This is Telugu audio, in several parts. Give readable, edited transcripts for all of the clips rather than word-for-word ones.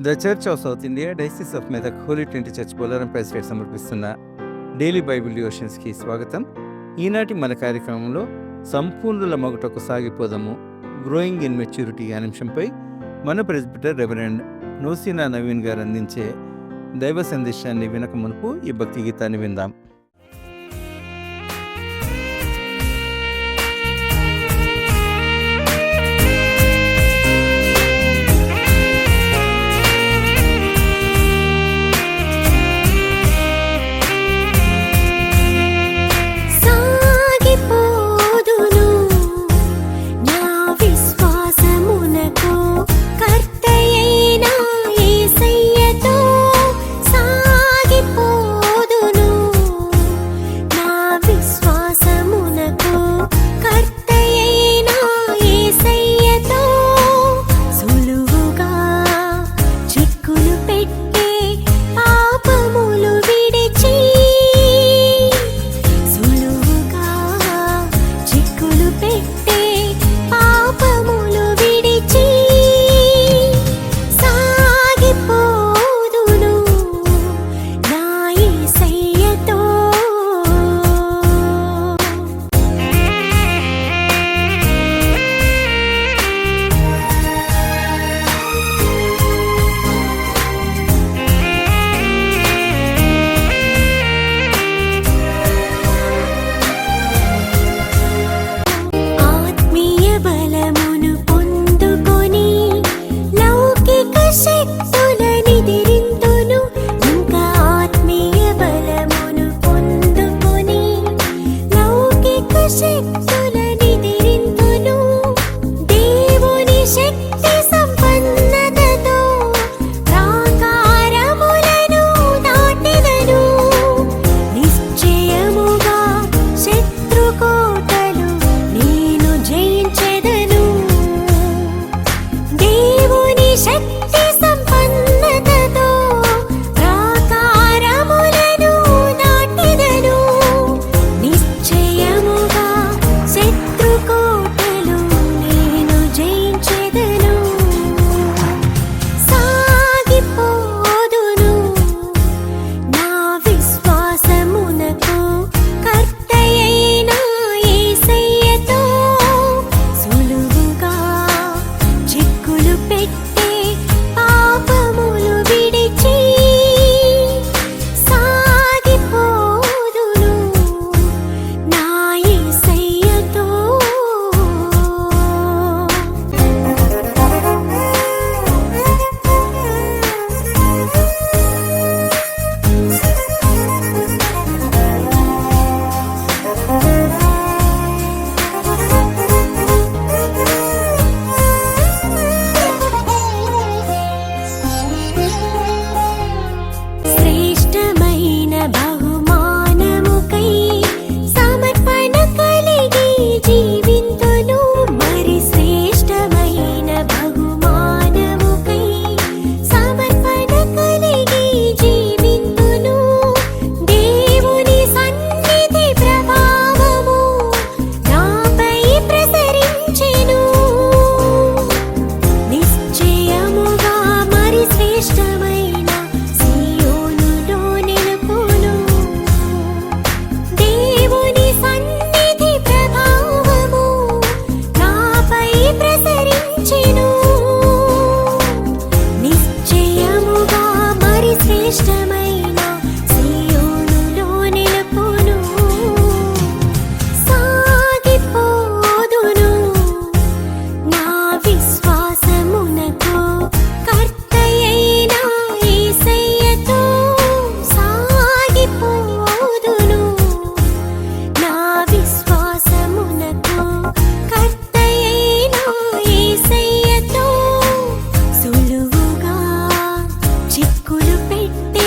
The church of South India diocese of Medak holy Trinity church Bolarum president సమర్పిస్తున్న డైలీ బైబిల్ డివోషన్స్కి స్వాగతం. ఈనాటి మన కార్యక్రమంలో సంపూర్ణుల మగుటకు సాగిపోదాము, గ్రోయింగ్ ఇన్ మెచ్యూరిటీ అనే అంశంపై మన ప్రెసిడెంట్ రెవరెండ్ నోసీనా నవీన్ గారు అందించే దైవ సందేశాన్ని వినక మునుపు ఈ భక్తి గీతాన్ని విందాం. చిక్కులు పెట్టే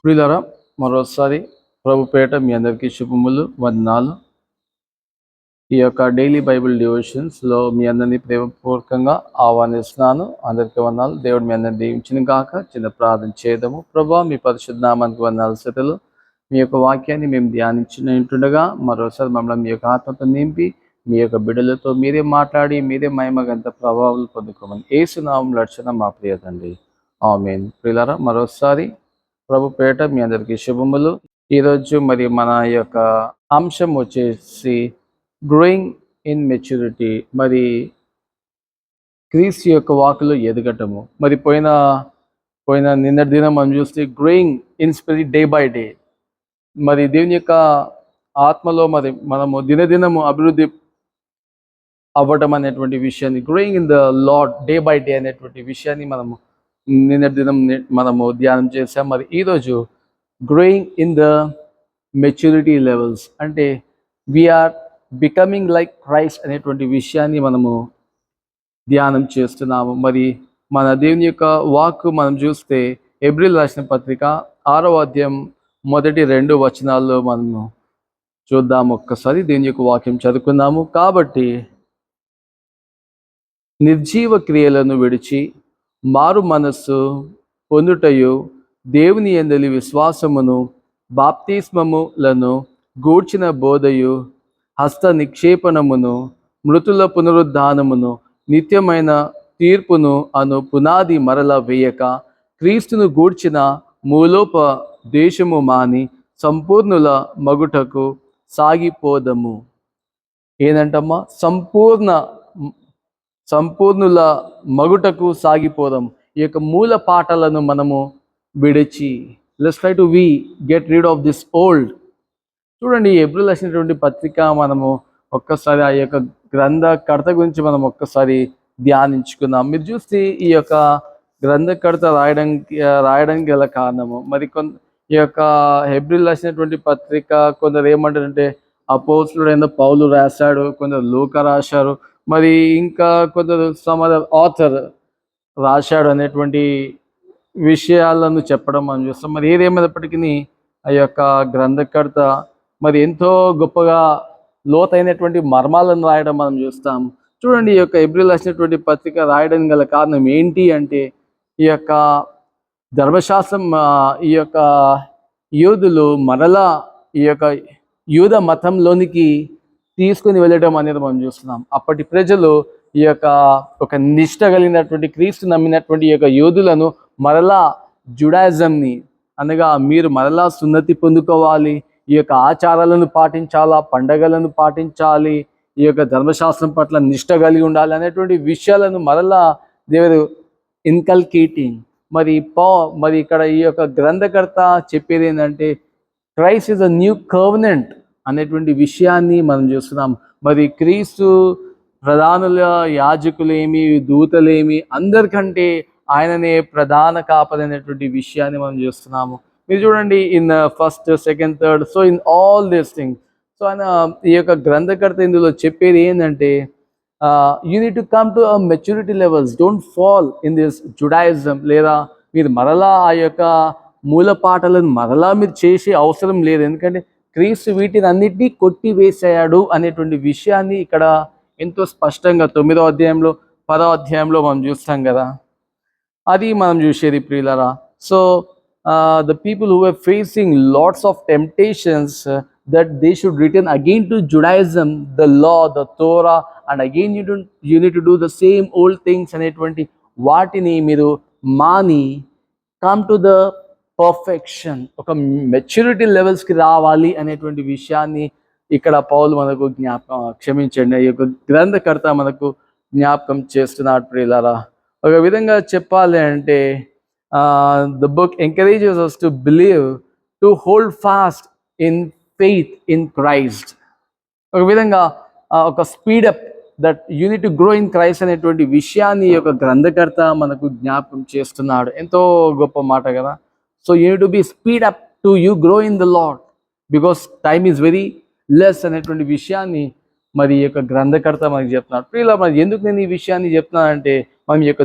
ప్రియులారా, మరోసారి ప్రభు పేట మీ అందరికీ శుభములు, వందనాలు. ఈ యొక్క డైలీ బైబిల్ డివోషన్స్లో మీ అందరినీ ప్రేమపూర్వకంగా ఆహ్వానిస్తున్నాను. అందరికీ వందనాలు. దేవుడు మీ అందరిని దీవించిన గాక. చిన్న ప్రార్థన చేద్దాము. ప్రభా, మీ పరిశుద్ధ నామానికి వందనాలు స్థితులు. మీ యొక్క వాక్యాన్ని మేము ధ్యానించుండగా మరోసారి మమ్మల్ని మీ యొక్క ఆత్మతో నింపి మీ యొక్క బిడ్డలతో మీరే మాట్లాడి మీరే మహిమగంత ప్రభావాలు పొందుకోమని ఏసునామం లక్షణ మా ప్రియ తండ్రి, ఆమేన్. ప్రియులారా, మరోసారి ప్రభు పేట మీ అందరికీ శుభములు. ఈరోజు మరి మన యొక్క అంశం వచ్చేసి గ్రోయింగ్ ఇన్ మెచ్యూరిటీ, మరి క్రీస్తు యొక్క వాకులో ఎదగటము. మరి పోయిన నిన్నటి దినం మనం చూస్తే growing in spirit day by day, మరి దేవుని యొక్క ఆత్మలో మరి మనము దినదినము అభివృద్ధి అవ్వటం అనేటువంటి విషయాన్ని, growing in the lord day by day అనేటువంటి విషయాన్ని మనము నిన్నటి దినం మనము ధ్యానం చేసాం. మరి ఈరోజు growing in the maturity levels, అంటే వీఆర్ బికమింగ్ లైక్ క్రైస్ట్ అనేటువంటి విషయాన్ని మనము ధ్యానం చేస్తున్నాము. మరి మన దేవుని యొక్క వాక్ మనం చూస్తే హెబ్రీయులు రాసిన పత్రిక 6వ అధ్యాయం మొదటి 2 వచనాల్లో మనము చూద్దాము. ఒక్కసారి దేవుని యొక్క వాక్యం చదువుకుందాము. కాబట్టి నిర్జీవ క్రియలను విడిచి మారు మనస్సు పొందుటయు, దేవుని యందలి విశ్వాసమును, బాప్తిస్మములను గూర్చిన బోధయు, హస్త నిక్షేపణమును, మృతుల పునరుద్ధానమును, నిత్యమైన తీర్పును అను పునాది మరల వేయక, క్రీస్తును గూర్చిన మూలోపదేశము మాని సంపూర్ణుల మగుటకు సాగిపోదము. ఏంటంటమ్మా? సంపూర్ణుల మగుటకు సాగిపోదాం. ఈ యొక్క మూల పాటలను మనము విడిచి, let's try to get rid of this old. చూడండి, హెబ్రీయులు రాసినటువంటి పత్రిక మనము ఒక్కసారి ఆ యొక్క గ్రంథకర్త గురించి మనం ఒక్కసారి ధ్యానించుకుందాం. మీరు చూస్తే ఈ యొక్క గ్రంథకర్త రాయడానికి గల కారణము, మరి ఈ యొక్క హెబ్రీయులు రాసినటువంటి పత్రిక కొందరు ఏమంటారంటే అపోస్తలుడైన పౌలు రాశాడు, కొందరు లూకా రాశారు, మరి ఇంకా కొందరు సమ్ అదర్ ఆథర్ రాశాడు అనేటువంటి విషయాలను చెప్పడం మనం చూస్తాం. మరి ఏదేమైనప్పటికీ ఆ యొక్క గ్రంథకర్త మరి ఎంతో గొప్పగా లోతైనటువంటి మర్మాలను రాయడం మనం చూస్తాం. చూడండి, ఈ యొక్క హెబ్రీయులు రాసినటువంటి పత్రిక రాయడం గల కారణం ఏంటి అంటే, ఈ యొక్క ధర్మశాస్త్రం, ఈ యొక్క యూదులు మరలా ఈ యొక్క యూద మతంలోనికి తీసుకుని వెళ్ళడం అనేది మనం చూస్తున్నాం. అప్పటి ప్రజలు ఈ యొక్క ఒక నిష్ట కలిగినటువంటి క్రీస్తు నమ్మినటువంటి ఈ యొక్క యూదులను మరలా జుడాయిజంని, అనగా మీరు మరలా సున్నతి పొందుకోవాలి, ఈ యొక్క ఆచారాలను పాటించాలా, పండగలను పాటించాలి, ఈ యొక్క ధర్మశాస్త్రం పట్ల నిష్ట కలిగి ఉండాలి అనేటువంటి విషయాలను మరలా దేవుడు ఇన్కల్కేటింగ్. మరి ఇక్కడ ఈ యొక్క గ్రంథకర్త చెప్పేది ఏంటంటే, క్రైస్ట్ ఇస్ అ న్యూ కర్వనెంట్ అనేటువంటి విషయాన్ని మనం చూస్తున్నాం. మరి క్రీస్తు ప్రధానుల, యాజకులేమి, దూతలేమి, అందరికంటే ఆయననే ప్రధాన కాపరి అనేటువంటి విషయాన్ని మనం చూస్తున్నాము. మీరు చూడండి, in first, second, third, so in all these things. So ఆయన ఈ యొక్క గ్రంథకర్త ఇందులో చెప్పేది ఏంటంటే, you need to come to maturity levels, don't fall in this Judaism. లేదా మీరు మరలా ఆ యొక్క మూల పాటలను మరలా మీరు చేసే అవసరం లేదు, ఎందుకంటే క్రీస్తు వీటిని అన్నిటినీ కొట్టి వేసాడు అనేటువంటి విషయాన్ని ఇక్కడ ఎంతో స్పష్టంగా 9వ అధ్యాయంలో 10వ అధ్యాయంలో మనం చూస్తాం కదా. అది మనం చూసేది ప్రియులరా. So the people who are facing lots of temptations that they should return again to Judaism, the law, the Torah, and again you need to do the same old things అనేటువంటి వాటిని మీరు మాని కమ్ టు ద పర్ఫెక్షన్, ఒక మెచ్యూరిటీ లెవెల్స్కి రావాలి అనేటువంటి విషయాన్ని ఇక్కడ పౌలు మనకు క్షమించండి, ఈ యొక్క గ్రంథకర్త మనకు జ్ఞాపకం చేస్తున్నాడు ప్రియులారా. ఒక విధంగా చెప్పాలి అంటే, the book encourages us to believe, to hold fast in faith in Christ. ఒక విధంగా ఒక speed up that you need to grow in Christ అనేటువంటి విషయాన్ని ఈ యొక్క గ్రంథకర్త మనకు జ్ఞాపకం చేస్తున్నాడు. ఎంతో గొప్ప మాట కదా. So you need to be speed up to you grow in the lord, because time is very less అనేటువంటి విషయాన్ని మరి ఈ యొక్క గ్రంథకర్త మనకి చెప్తున్నాడు. ప్రియుల, మరి ఎందుకు నేను ఈ విషయాన్ని చెప్తున్నానంటే, మనం ఈ యొక్క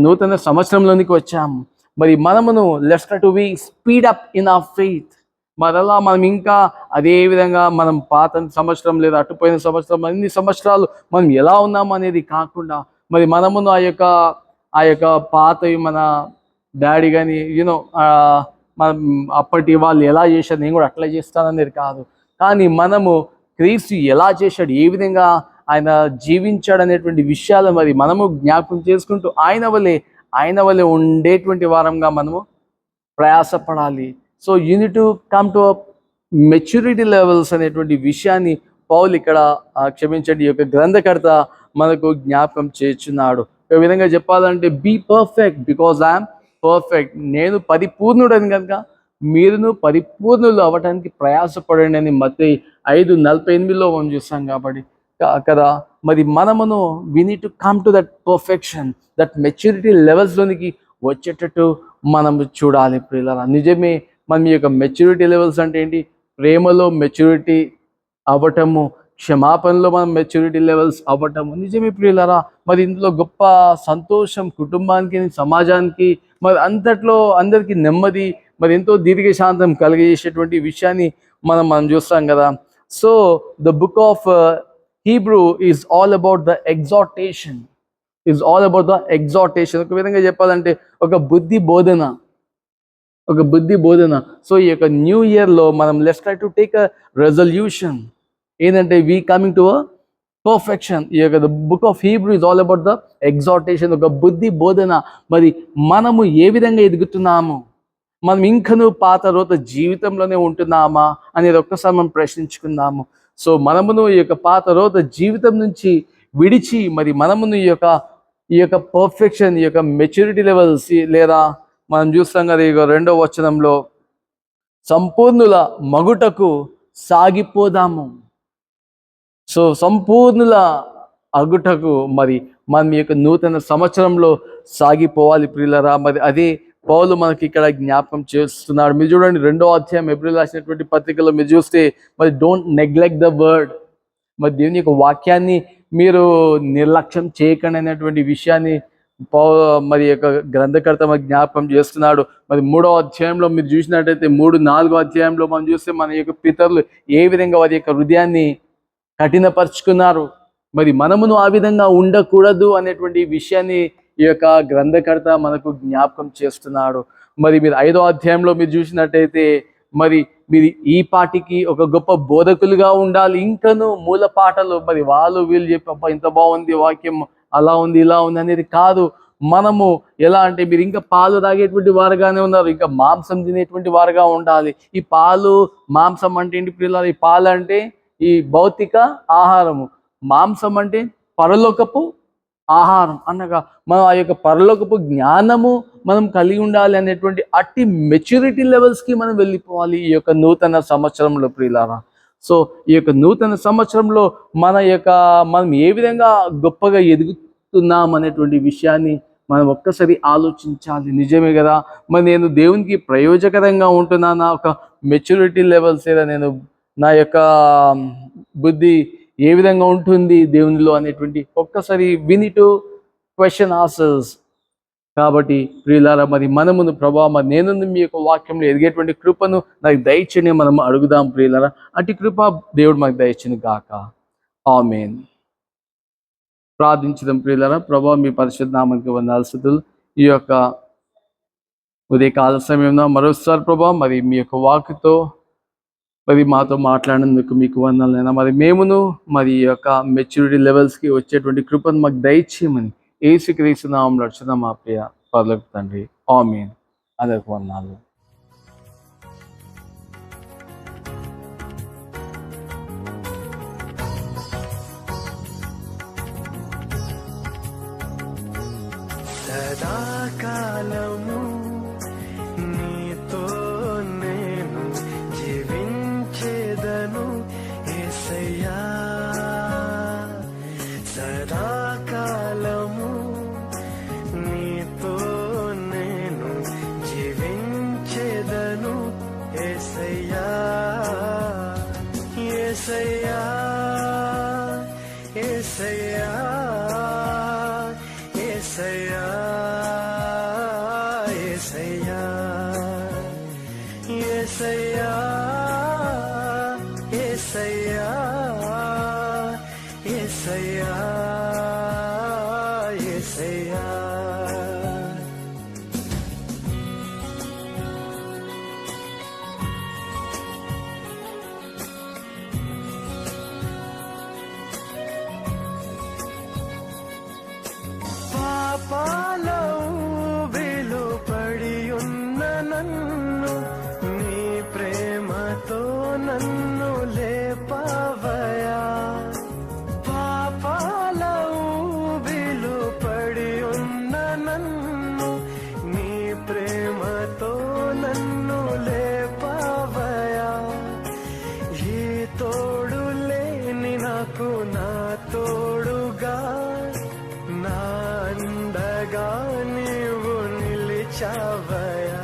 నూతన సంవత్సరంలోనికి వచ్చాము. మరి మనమును let's try to be speed up in our faith. మరలా మనం ఇంకా అదే విధంగా మనం పాత సంవత్సరం లేదా అటుపోయిన సంవత్సరం అన్ని సంవత్సరాలు మనం ఎలా ఉన్నాము అనేది కాకుండా మరి మనమును ఆ యొక్క పాతవి మన డాడీ కానీ మనం అప్పటి వాళ్ళు ఎలా చేశారు నేను కూడా అట్లా చేస్తాననేది కాదు, కానీ మనము క్రీస్తు ఎలా చేశాడు, ఏ విధంగా ఆయన జీవించాడు అనేటువంటి విషయాలు మరి మనము జ్ఞాపకం చేసుకుంటూ ఆయన వలె ఉండేటువంటి వారంగా మనము ప్రయాసపడాలి. So you need to come to maturity levels అనేటువంటి విషయాన్ని పౌలు ఇక్కడ క్షమించండి ఈ యొక్క గ్రంథకర్త మనకు జ్ఞాపకం చేస్తున్నాడు. ఒక విధంగా చెప్పాలంటే be perfect because I'm perfect. నేను పరిపూర్ణుడని కనుక మీరును పరిపూర్ణులు అవ్వటానికి ప్రయాసపడండి అని మత్తయి 5:48 మనం చూస్తాం. కాబట్టి కదా మరి మనమును we need to come to that perfection, that maturity లెవెల్స్లోనికి వచ్చేటట్టు మనం చూడాలి ప్రియులారా. నిజమే, మనం ఈ యొక్క మెచ్యూరిటీ లెవెల్స్ అంటే ఏంటి? ప్రేమలో మెచ్యూరిటీ అవ్వటము, క్షమాపణలో మనం మెచ్యూరిటీ లెవెల్స్ అవ్వటము. నిజమే ప్రియులారా, మరి ఇందులో గొప్ప సంతోషం కుటుంబానికి, సమాజానికి, మరి అందరికీ నెమ్మది, మరి ఎంతో దీర్ఘశాంతం కలిగజేసేటువంటి విషయాన్ని మనం చూస్తాం కదా. So the book of Hebrew is all about the exhortation. ఒక విధంగా చెప్పాలంటే ఒక బుద్ధి బోధన. సో ఈ యొక్క న్యూ ఇయర్లో మనం let's try to take a resolution ఏంటంటే we coming to a perfection. ఈ యొక్క the book of Hebrew is all about the exhortation, ఒక బుద్ధి బోధన. మరి మనము ఏ విధంగా ఎదుగుతున్నాము, మనం ఇంకనూ పాత రోత జీవితంలోనే ఉంటున్నామా అనేది ఒక్కసారి మనం ప్రశ్నించుకుందాము. సో మనమును ఈ యొక్క పాత రోత జీవితం నుంచి విడిచి మరి మనమును ఈ యొక్క పర్ఫెక్షన్, ఈ యొక్క మెచ్యూరిటీ లెవెల్స్, లేదా మనం చూస్తాం కదా ఇక 2వ వచనంలో సంపూర్ణుల మగుటకు సాగిపోదాము. సో సంపూర్ణుల అగుటకు మరి మనం ఈ యొక్క నూతన సంవత్సరంలో సాగిపోవాలి ప్రియులరా. మరి అదే పౌలు మనకి ఇక్కడ జ్ఞాపకం చేస్తున్నాడు. మీరు చూడండి 2వ అధ్యాయం ఎబ్రిల్ రాసినటువంటి పత్రికలో మీరు చూస్తే మరి డోంట్ నెగ్లెక్ట్ ద వర్డ్, మరి దేవుని యొక్క వాక్యాన్ని మీరు నిర్లక్ష్యం చేయకండి అనేటువంటి విషయాన్ని మరి యొక్క గ్రంథకర్త మరి జ్ఞాపకం చేస్తున్నాడు. మరి 3వ అధ్యాయంలో మీరు చూసినట్టయితే 3-4 అధ్యాయంలో మనం చూస్తే మన యొక్క పితరులు ఏ విధంగా వారి యొక్క హృదయాన్ని కఠినపరుచుకున్నారు, మరి మనమును ఆ విధంగా ఉండకూడదు అనేటువంటి విషయాన్ని ఈ యొక్క గ్రంథకర్త మనకు జ్ఞాపకం చేస్తున్నాడు. మరి మీరు 5వ అధ్యాయంలో మీరు చూసినట్టయితే మరి మీరు ఈ పాటికి ఒక గొప్ప బోధకులుగా ఉండాలి. ఇంకను మూల పాటలు మరి వాళ్ళు వీళ్ళు చెప్పి అబ్బా ఇంత బాగుంది వాక్యం, అలా ఉంది ఇలా ఉంది అనేది కాదు. మనము ఎలా అంటే మీరు ఇంకా పాలు తాగేటువంటి వారుగానే ఉన్నారు, ఇంకా మాంసం తినేటువంటి వారుగా ఉండాలి. ఈ పాలు మాంసం అంటే ఏంటి పిల్లలు? ఈ పాలు అంటే ఈ భౌతిక ఆహారము, మాంసం అంటే పరలోకపు ఆహారం అనగా మనం ఆ యొక్క పరలోకపు జ్ఞానము మనం కలిగి ఉండాలి అనేటువంటి అట్టి మెచ్యూరిటీ లెవెల్స్కి మనం వెళ్ళిపోవాలి ఈ యొక్క నూతన సంవత్సరంలో ప్రియులారా. సో ఈ యొక్క నూతన సంవత్సరంలో మనం ఏ విధంగా గొప్పగా ఎదుగుతున్నాం అనేటువంటి విషయాన్ని మనం ఒక్కసారి ఆలోచించాలి. నిజమే కదా, మరి నేను దేవునికి ప్రయోజకరంగా ఉంటున్నానా? ఒక మెచ్యూరిటీ లెవెల్స్ లేదా నేను నా యొక్క బుద్ధి ఏ విధంగా ఉంటుంది దేవునిలో అనేటువంటి ఒక్కసారి we need to question ourselves. కాబట్టి ప్రియులారా, మరి మనమును ప్రభా మరి నేను మీ యొక్క వాక్యంలో ఎదిగేటువంటి కృపను నాకు దయచేయని మనం అడుగుదాం ప్రియులారా. అటు కృప దేవుడు మాకు దయచేయను గాక. ఆమేన్. ప్రార్థించుదాం ప్రియులారా. ప్రభా మీ పరిశుద్ధ నామమునకు వందనాలు స్తుతులు. ఈ యొక్క ఉదయకాల సమయంలో మరోసారి ప్రభా మరి మీ యొక్క వాక్కుతో మరి మాతో మాట్లాడినందుకు మీకు వందనాలైనా. మరి మేమును మరి ఈ యొక్క మెచ్యూరిటీ లెవెల్స్కి వచ్చేటువంటి కృపను మాకు దయచేయమని యేసుక్రీస్తు నామములో అడుగుచున్నాము మా ప్రియ పరలోక తండ్రి. ఆమేన్. అందరికీ వందనాలు. సదాకాలము నీతో నేను జీవించేదను యేసయ్యా. సదాకాలము నీతో నేను జీవించేదను యేసయ్యా. యేసయ్యా యేసయ్యా యేసయ్యా యేసయ్యా పాపాల ఊబిలో పడి ఉన్న నన్ను నీ ప్రేమతో నన్ను లేపవయా పాపాల ఊబిలో పడి ఉన్న నన్ను నీ ప్రేమతో నన్ను లేపవయా ఏ తోడు లేని నాకు నా తోడుగా నా అండగా నీవు నిలిచావయా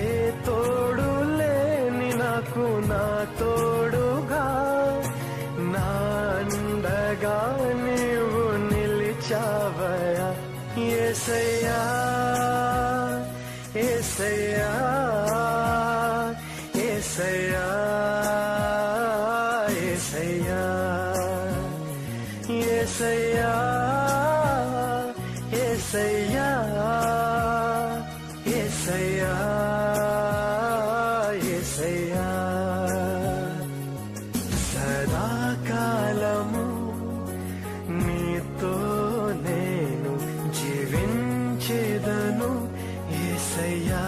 ఏ తోడు లేని నాకు నా తోడుగా నా అండగా నీవు నిలిచావయా యేసయ్యా యేసయ్యా యేసయ్యా యేసయ్యా యేసయ్యా యేసయ్యా యేసయ్యా యేసయ్యా సదాకాలము నీతో నేను జీవించేదను యేసయ్యా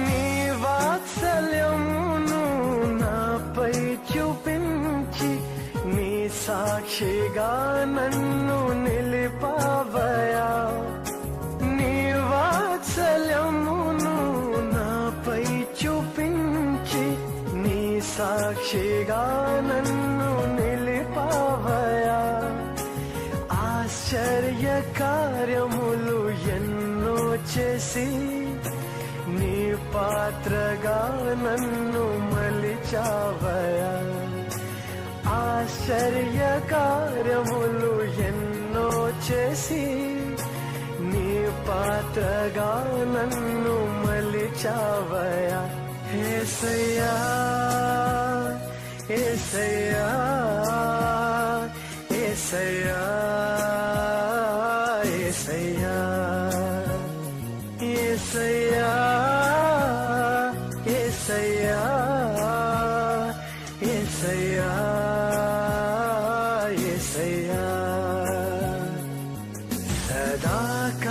నీ వాత్సల్యమును నాపై చూపించి నీ సాక్షిగా నన్ను నిలిపావయా నీ వాత్సల్యమును నాపై చూపించి నీ సాక్షిగా నన్ను నిలిపావయా ఆశ్చర్య కార్యములు ఎన్నో చేసి నీ పాత్రగా నన్ను మలిచావయా ఆశ్చర్య కార్యములు ఎన్నో చేసి నీ పాత్రగా నన్ను మలిచావయా యేసయ్యా యేసయ్యా యేసయ్యా యేసయ్యా యేసయ్యా యేసయ్యా యేసయ్యా యేసయ్యా సదాకాలము